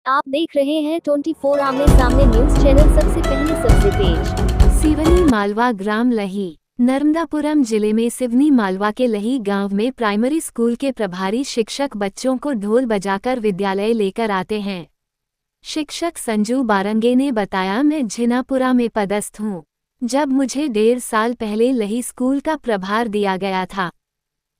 आप देख रहे हैं 24 आमने सामने न्यूज चैनल। सबसे पहले सबसे तेज। सिवनी मालवा ग्राम लही नर्मदापुरम जिले में सिवनी मालवा के लही गांव में प्राइमरी स्कूल के प्रभारी शिक्षक बच्चों को ढोल बजाकर विद्यालय लेकर आते हैं। शिक्षक संजू बारंगे ने बताया, मैं झिनापुरा में पदस्थ हूँ। जब मुझे 1.5 साल पहले लही स्कूल का प्रभार दिया गया था,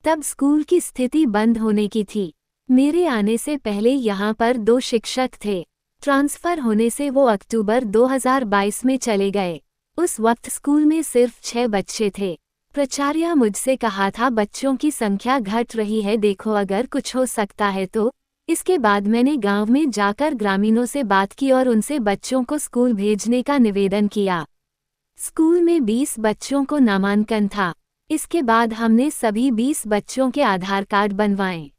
तब स्कूल की स्थिति बंद होने की थी। मेरे आने से पहले यहाँ पर 2 शिक्षक थे। ट्रांसफर होने से वो अक्टूबर 2022 में चले गए। उस वक्त स्कूल में सिर्फ 6 बच्चे थे। प्राचार्य मुझसे कहा था बच्चों की संख्या घट रही है, देखो अगर कुछ हो सकता है तो। इसके बाद मैंने गांव में जाकर ग्रामीणों से बात की और उनसे बच्चों को स्कूल भेजने का निवेदन किया। स्कूल में 20 बच्चों को नामांकन था। इसके बाद हमने सभी 20 बच्चों के आधार कार्ड बनवाए।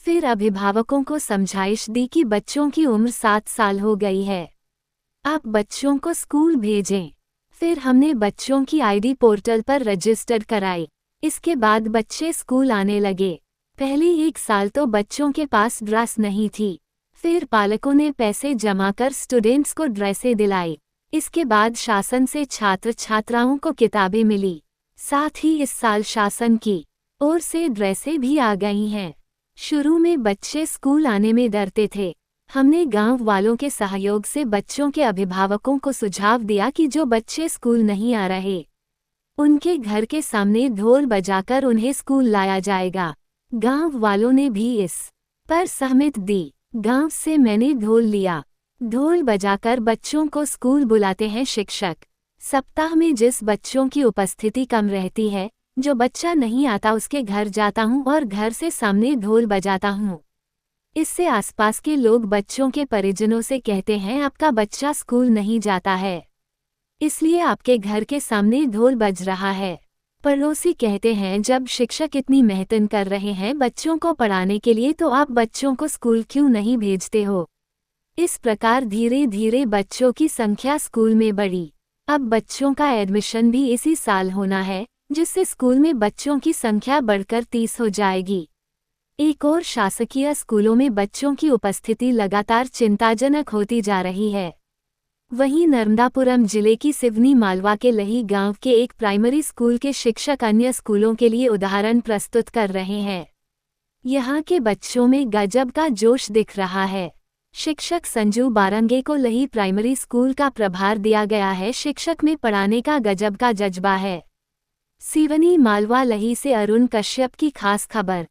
फिर अभिभावकों को समझाइश दी कि बच्चों की उम्र 7 साल हो गई है, आप बच्चों को स्कूल भेजें। फिर हमने बच्चों की आईडी पोर्टल पर रजिस्टर कराई। इसके बाद बच्चे स्कूल आने लगे। पहले 1 साल तो बच्चों के पास ड्रेस नहीं थी। फिर पालकों ने पैसे जमा कर स्टूडेंट्स को ड्रेसें दिलाई। इसके बाद शासन से छात्र छात्राओं को किताबें मिली। साथ ही इस साल शासन की ओर से ड्रेसें भी आ गई हैं। शुरू में बच्चे स्कूल आने में डरते थे। हमने गांव वालों के सहयोग से बच्चों के अभिभावकों को सुझाव दिया कि जो बच्चे स्कूल नहीं आ रहे, उनके घर के सामने ढोल बजाकर उन्हें स्कूल लाया जाएगा। गांव वालों ने भी इस पर सहमति दी। गांव से मैंने ढोल लिया। ढोल बजाकर बच्चों को स्कूल बुलाते हैं शिक्षक। सप्ताह में जिस बच्चों की उपस्थिति कम रहती है, जो बच्चा नहीं आता उसके घर जाता हूँ और घर से सामने ढोल बजाता हूँ। इससे आसपास के लोग बच्चों के परिजनों से कहते हैं आपका बच्चा स्कूल नहीं जाता है, इसलिए आपके घर के सामने ढोल बज रहा है। पड़ोसी कहते हैं जब शिक्षक इतनी मेहनत कर रहे हैं बच्चों को पढ़ाने के लिए, तो आप बच्चों को स्कूल क्यों नहीं भेजते हो। इस प्रकार धीरे धीरे बच्चों की संख्या स्कूल में बढ़ी। अब बच्चों का एडमिशन भी इसी साल होना है, जिससे स्कूल में बच्चों की संख्या बढ़कर 30 हो जाएगी। एक और शासकीय स्कूलों में बच्चों की उपस्थिति लगातार चिंताजनक होती जा रही है। वहीं नर्मदापुरम जिले की सिवनी मालवा के लही गांव के एक प्राइमरी स्कूल के शिक्षक अन्य स्कूलों के लिए उदाहरण प्रस्तुत कर रहे हैं। यहाँ के बच्चों में गजब का जोश दिख रहा है। शिक्षक संजू बारंगे को लही प्राइमरी स्कूल का प्रभार दिया गया है। शिक्षक में पढ़ाने का गजब का जज्बा है। सिवनी मालवा लही से अरुण कश्यप की खास खबर।